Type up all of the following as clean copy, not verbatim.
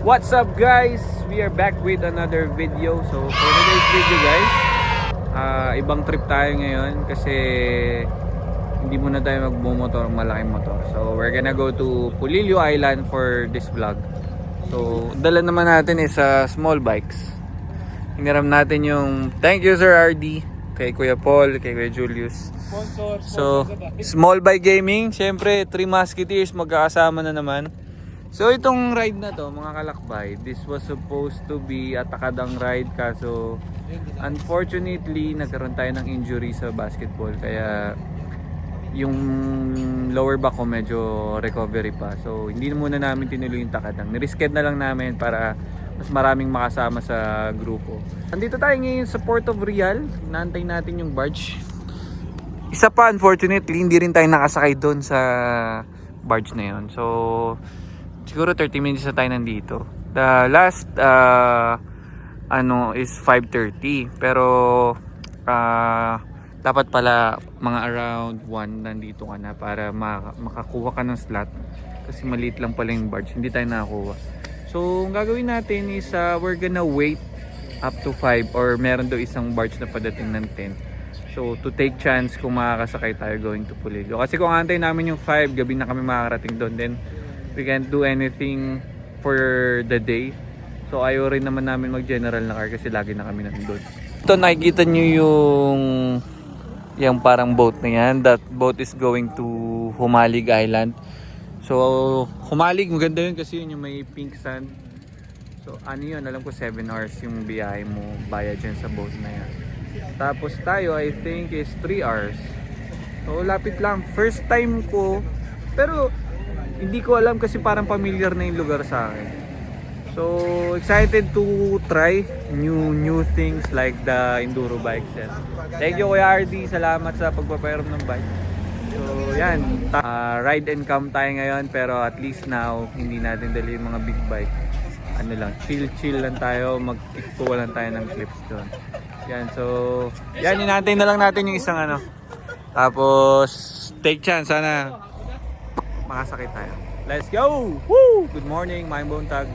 What's up guys? We are back with another video. So for today's video guys, ibang trip tayo ngayon kasi hindi muna tayo magbumotor, malaking motor. So we're gonna go to Pulilio Island for this vlog. So dala naman natin is small bikes. Hiniram natin yung thank you Sir RD, kay Kuya Paul, kay Kuya Julius. So small bike gaming, syempre 3 Musketeers magkakasama na naman. So itong ride na to mga kalakbay, this was supposed to be a takadang ride kaso unfortunately nagkaroon tayo ng injury sa basketball kaya yung lower back ko medyo recovery pa. So hindi na muna namin tinuloy yung takadang. Nirisket na lang namin para mas maraming makasama sa grupo. Andito tayo ngayon sa Port of Real, naantay natin yung barge. Isa pa unfortunately hindi rin tayo nakasakay doon sa barge na yun. So siguro 30 minutes na tayo nandito. The last is 5:30 pero dapat pala mga around 1 nandito ka na para makakuha ka ng slot kasi maliit lang pala yung barge, hindi tayo nakakuha. So ang gagawin natin is we're gonna wait up to 5 or meron daw isang barge na padating ng 10. So to take chance kung makakasakay tayo going to Pulilio. Kasi kung antay namin yung 5, gabi na kami makakarating doon, then we can't do anything for the day. So ayaw rin naman namin mag-general na car kasi lagi na kami nandun. Ito nakikita nyo yung parang boat na yan. That boat is going to Humalig Island. So Humalig, maganda yun kasi yun yung may pink sand. So ano yun, alam ko 7 hours yung biyahe mo bayad dyan sa boat na yan. Tapos tayo I think is 3 hours. So lapit lang. First time ko, pero hindi ko alam kasi parang familiar na yung lugar sa akin. So excited to try new things like the enduro bikes. And thank you Kuya RD, salamat sa pagpapairam ng bike. So yan, ride and come tayo ngayon pero at least now hindi natin dali yung mga big bike. Ano lang, chill lang tayo, magkuha lang tayo ng clips doon. Yan, so yan, inantay na lang natin yung isang tapos take chance, sana makasakit tayo. Let's go! Woo! Good morning, my buntag.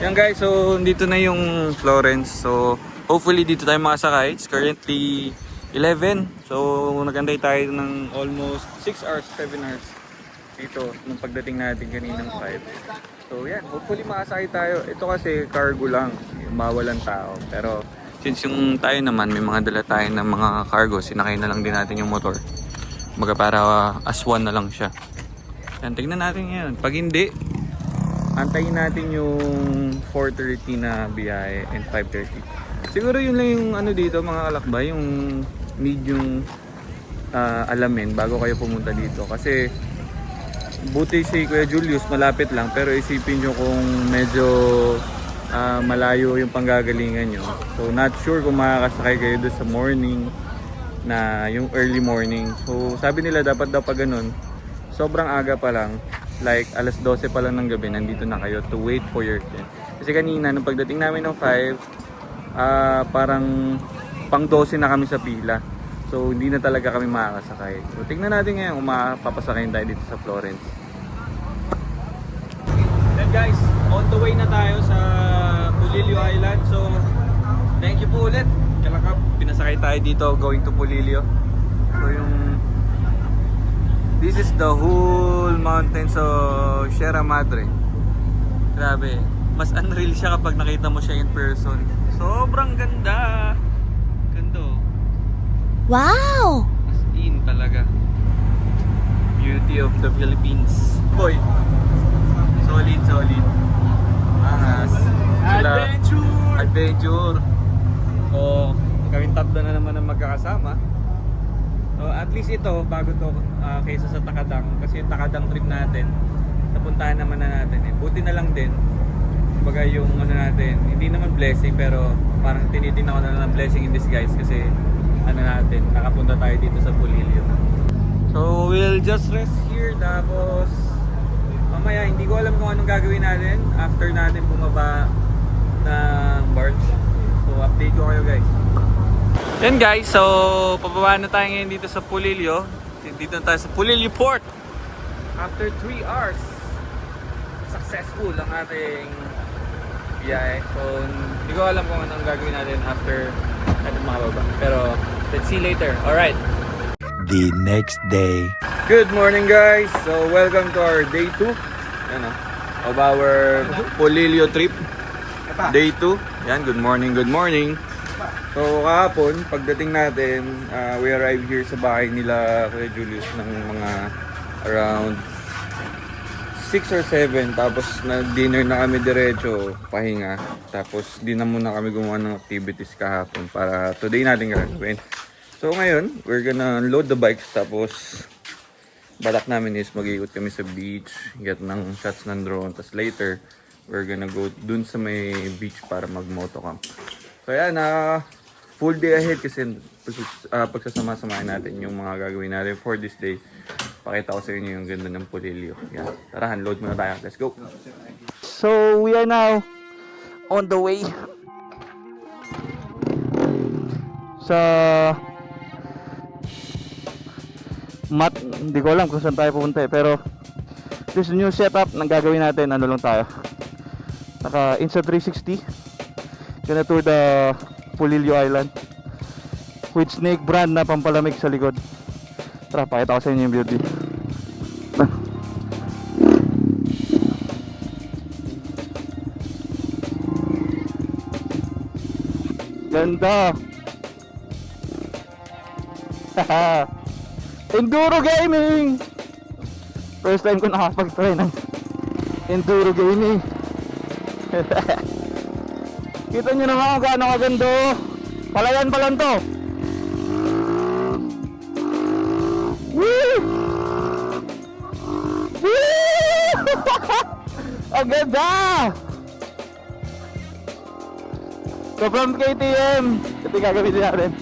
Yan guys, so dito na yung Florence. So hopefully dito tayo makasakay. It's currently 11. So nagantay tayo ng almost 6 hours, 7 hours dito nung pagdating natin kaninang 5. So yan, hopefully makasakay tayo. Ito kasi cargo lang, mawalan tao. Pero since yung tayo naman may mga dala tayo ng mga cargo, sinakay na lang din natin yung motor. Baga para as one na lang siya. Yan, tignan natin ngayon. Pag hindi, antayin natin yung 4:30 na biyahe and 5:30. Siguro yun lang yung dito mga kalakbay, yung need yung alamin bago kayo pumunta dito. Kasi buti si Kuya Julius malapit lang, pero isipin nyo kung medyo malayo yung panggagalingan nyo. So not sure kung makakasakay kayo doon sa morning, na yung early morning. So sabi nila dapat daw pag ganun, sobrang aga pa lang, like alas 12 pa lang ng gabi, nandito na kayo to wait for your turn. Kasi kanina nung pagdating namin ng 5, parang pang 12 na kami sa pila. So hindi na talaga kami makakasakay. So tingnan natin ngayon kung mapapasakayin tayo dito sa Florence. Then guys, on the way na tayo sa Pulilio Island. So thank you po ulit. Kalakap, pinasakay tayo dito going to Pulilio. So this is the whole mountains of Sierra Madre. Grabe, mas unreal siya kapag nakita mo siya in person. Sobrang ganda. Ganda. Wow! As in talaga. Beauty of the Philippines. Boy, solid. Angas. Adventure. O, kaming tatlo na naman ang magkakasama. So at least ito, bago to kaysa sa Takadang. Kasi yung Takadang trip natin, napuntahan naman na natin. Buti na lang din. Kumbaga yung natin, hindi naman blessing pero parang tinitingnan ko na lang blessing in disguise kasi natin, nakapunta tayo dito sa Pulilio. So we'll just rest here tapos mamaya hindi ko alam kung anong gagawin natin after natin bumaba ng barge. So update ko kayo guys. Yan guys, so pababa na tayo ngayon dito sa Pulilio. Dito na tayo sa Pulilio Port. After 3 hours. successful ang ating biyahe. So, hindi ko alam kung anong gagawin natin after natin makababa. Pero, let's see later. Alright. The next day. Good morning guys! So, welcome to our day 2 of our Polillo trip. Day 2. Yan, good morning, good morning. So, kahapon, pagdating natin, we arrived here sa bahay nila Kuya Julius ng mga around 6 or 7. Tapos, nag-dinner na kami diretso, pahinga. Tapos, di na muna kami gumawa ng activities kahapon para today natin gagawin. So, ngayon, we're gonna load the bikes. Tapos, balak namin is mag-iikot kami sa beach, get ng shots ng drone. Tapos later, we're gonna go dun sa may beach para mag-motocamp. So yan, full day ahead kasi pagsasama-samahin natin yung mga gagawin natin for this day. Pakita ko sa inyo yung ganda ng Polillo. Yan. Tara, unload muna tayo. Let's go! So we are now on the way sa hindi ko alam kung saan tayo pupunta pero this new setup ng gagawin natin, ano lang tayo, naka Insta360, gonna tour the Polillo Island with Snake brand na pampalamig sa likod. Tara, pakita ko sa inyo yung beauty. Ganda. Haha. Enduro Gaming! First time ko nakapag-try ng Enduro Gaming. Kita nyo naman kung gaano kaganda. Palayan pa lang to. Woo! Woo! Ang ganda! So from KTM, ito yung gagamitin natin.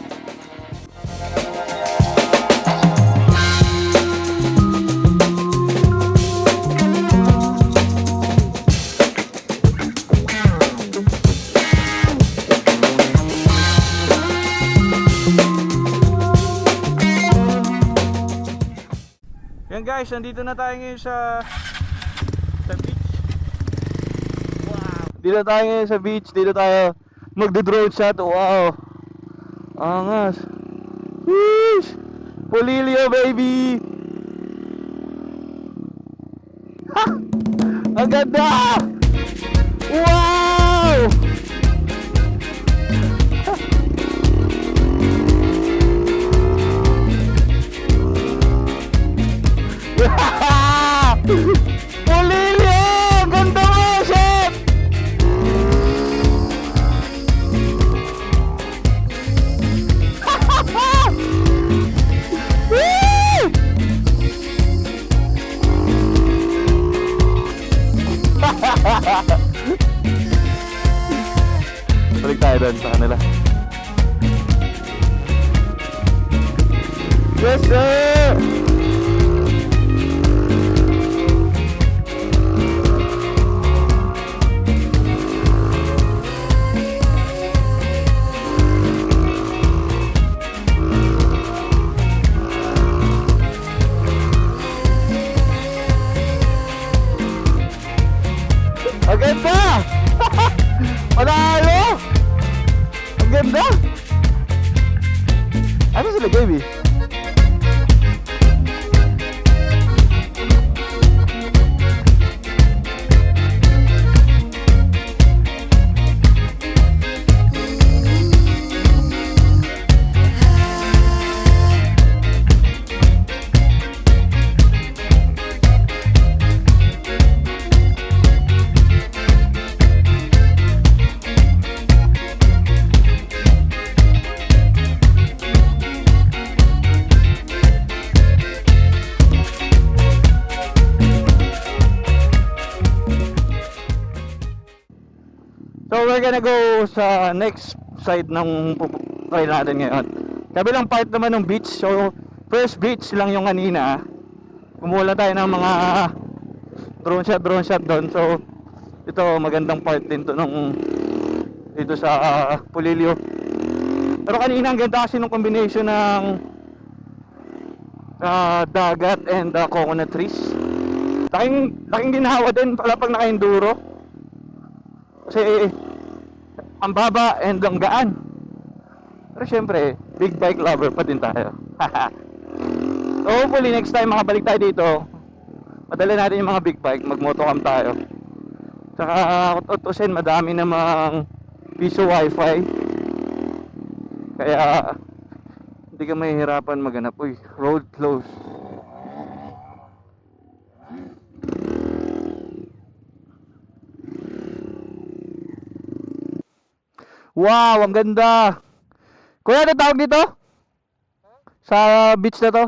Yan guys, nandito na tayo ngayon sa beach. Wow. Dito tayo ngayon sa beach, dito tayo magdo-drone shot. Wow. Angas. Wish! Polillo baby. Ha! Ang ganda! Wow! Polillo! Ganda mo, chef! Woo! Balik tayo doon sa kanila. Yes sir! Ang ganda! Panalo! Ang ganda! Ano sila, baby? So we're gonna go sa next side ng try natin ngayon. Kabilang part naman ng beach. So first beach lang yung kanina. Kumuha tayo ng mga drone shot doon. So ito magandang part din to nung dito sa Polillo. Pero kanina ang ganda kasi ng combination ng dagat and coconut trees. Laking ginawa din pala pag naka-enduro. Kasi ang baba and ang gaan. Pero syempre, big bike lover pa din tayo. So hopefully next time makabalik tayo dito, madala natin yung mga big bike, mag-motocam tayo. Saka utusin, madami namang piso wifi. Kaya hindi ka mahihirapan maghanap. Uy, road closed. Wow, ang ganda. Kuya, ano tawag dito? Sa beach na to?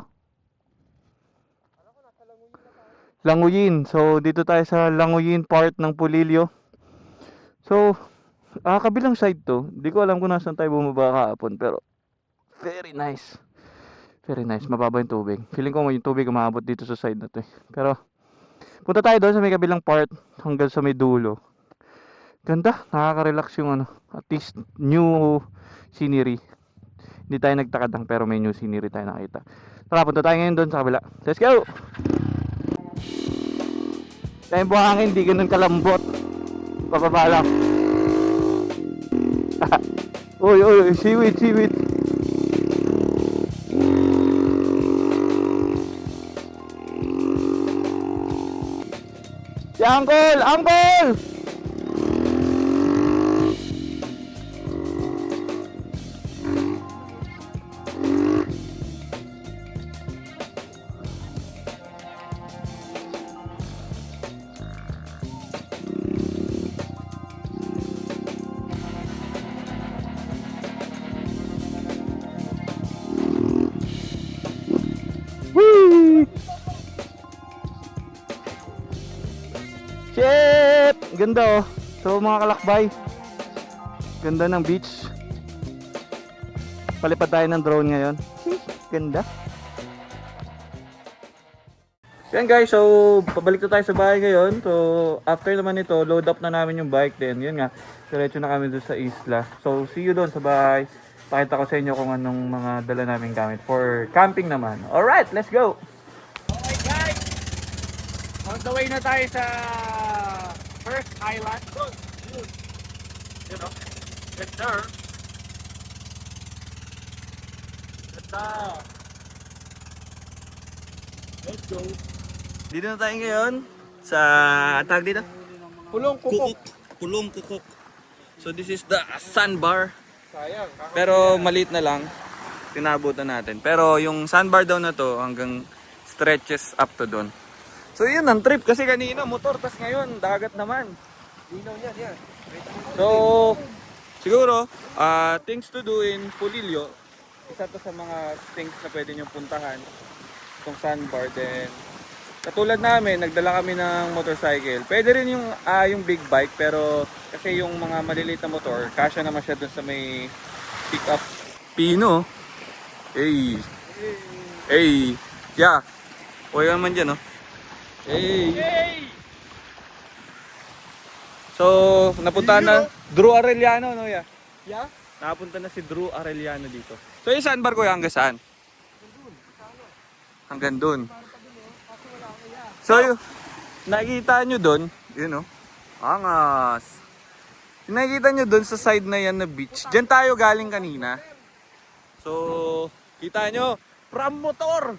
Languyin. So, dito tayo sa Languyin part ng Pulilio. So, kabilang side to. Hindi ko alam kung nasan tayo bumaba kahapon. Pero, very nice. Very nice. Mababa yung tubig. Feeling ko yung tubig umaabot dito sa side na to. Pero, punta tayo doon sa may kabilang part. Hanggang sa may dulo. Ganda. Nakaka-relax yung ano. At least, new scenery. Hindi tayo nagtakadang pero may new scenery tayo nakita. Tara, punta tayo ngayon doon sa kabila. Let's go! Dahil buhangin, hindi ganun kalambot. Pababa lang. Uy, seaweed. Si Uncle! Whee! Shit! Ganda oh. So mga kalakbay, ganda ng beach. Palipad tayo ng drone ngayon. Ganda. Yan guys, so pabalik na tayo sa bahay ngayon. So after naman ito, load up na namin yung bike din. Yun nga, diretso na kami doon sa isla. So see you doon sa bahay. Pakita ko sa inyo kung anong mga dala namin gamit for camping naman. Alright, let's go! Okay guys, on the way na tayo sa first island. You know, it's there. Ganda. Let's go. Dito na tayo ngayon sa tag dito. Pulong Kukok. So this is the sandbar. Pero maliit na lang. Tinabutan natin. Pero yung sandbar daw na to hanggang stretches up to doon. So yun ang trip kasi kanina motor, tas ngayon dagat naman. So siguro things to do in Pulilio, isa to sa mga things na pwede nyo puntahan, itong sandbar. Then katulad namin, nagdala kami ng motorcycle. Pwede rin yung big bike, pero kasi yung mga maliliit na motor, kasya naman siya dun sa may pick up. Pino. Hey. Yeah. O yan man dyan, no? Hey. So, napunta na Drew Arellano, no? Yeah. Napunta na si Drew Arellano dito. So, yung sandbar ko hanggang saan? Hanggang dun. So, nakikita nyo dun, yun know, angas. Nakikita nyo dun sa side na yan na beach. Diyan tayo galing kanina. So, kita nyo, from motor.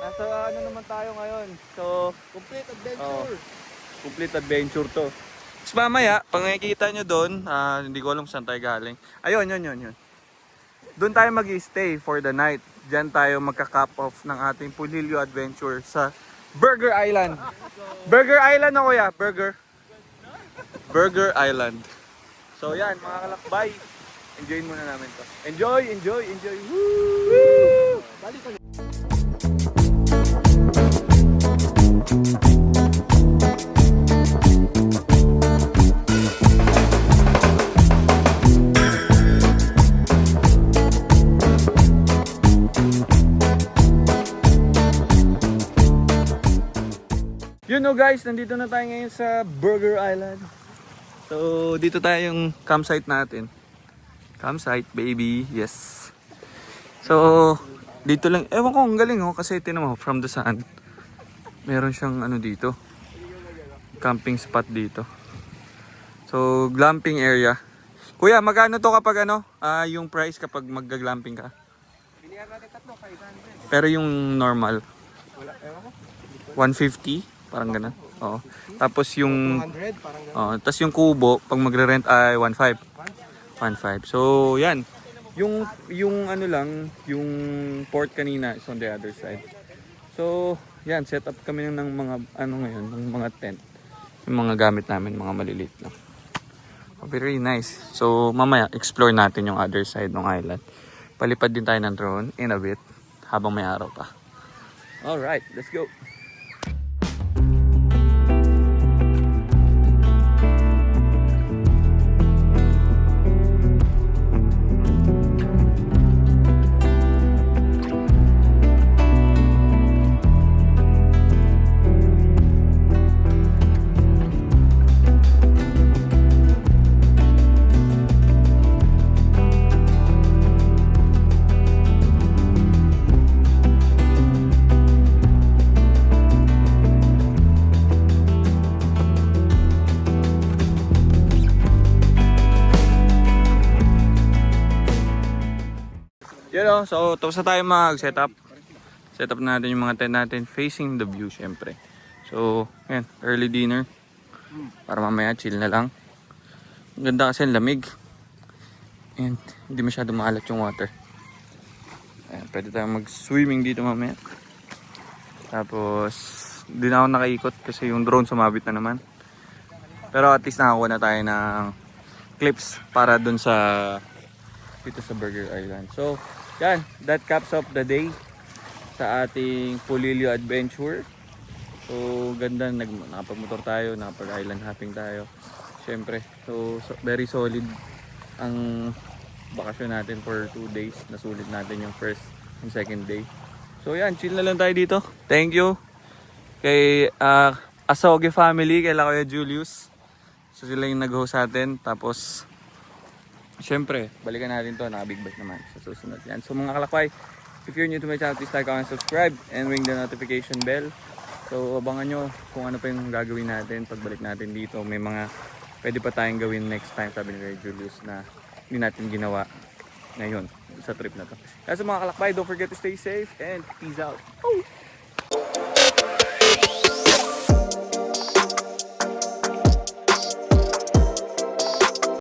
Nasa ano naman tayo ngayon. So, complete adventure. Complete adventure to. Tapos mamaya, pag nakikita nyo dun, hindi ko alam saan tayo galing. Ayun, yun. Doon tayo mag-stay for the night. Diyan tayo magka-cap off ng ating Pulilio adventure sa Burger Island. Burger Island na kuya, Burger Island. So yan, mga kalakbay. Enjoy muna namin to. Enjoy. Woo! Balik ko. You know guys, nandito na tayo ngayon sa Burger Island. So, dito tayo yung campsite natin. Campsite, baby. Yes. So, dito lang. Ewan ko, ang galing oh. Kasi tinan mo, from the sun. meron siyang ano dito. Camping spot dito. So, glamping area. Kuya, magkano to kapag ano? Yung price kapag mag-glamping ka? Pilihan natin tatlo, 500. Pero yung normal, Wala, ewan ko. 150, parang ganun. Oo. Tapos yung 200, parang gano'n. tapos yung kubo pag magre-rent ay 1.5. 1.5. So, yan. Yung ano lang, yung port kanina is on the other side. So, yan, set up kami ng mga ano ngayon, ng mga tent. Yung mga gamit namin, mga maliliit lang. Very nice. So, mamaya explore natin yung other side ng island. Palipad din tayo ng drone in a bit habang may araw pa. Alright, let's go. Yun o, so tapos na tayo mag-setup. Setup natin yung mga tent natin facing the view syempre. So, yan, early dinner. Para mamaya chill na lang. Ang ganda kasi ang lamig. And hindi masyado maalat yung water. Ayan, pwede tayong mag-swimming dito mamaya. Tapos, hindi na ako nakaikot kasi yung drone sumabit na naman. Pero at least nakakuha na tayo ng clips para dun sa dito sa Burger Island. So, yan, that caps up the day sa ating Polillo adventure. So, ganda, nakapag-motor tayo, nakapag-island hopping tayo. Siyempre, so very solid ang bakasyon natin for 2 days. Nasulit natin yung first and second day. So, yan, chill na lang tayo dito. Thank you kay Asoge family, kay Kuya Julius. So, sila yung nag-host sa atin. Tapos, siyempre, balikan natin to, naka-big bike naman sa susunod yan. So mga kalakway, if you're new to my channel, please like, comment, subscribe, and ring the notification bell. So abangan nyo kung ano pa yung gagawin natin pagbalik natin dito. May mga pwede pa tayong gawin next time, sabi ni Kuya Julius, na hindi natin ginawa ngayon sa trip na to. Kaya sa mga kalakway, don't forget to stay safe and peace out. Oh!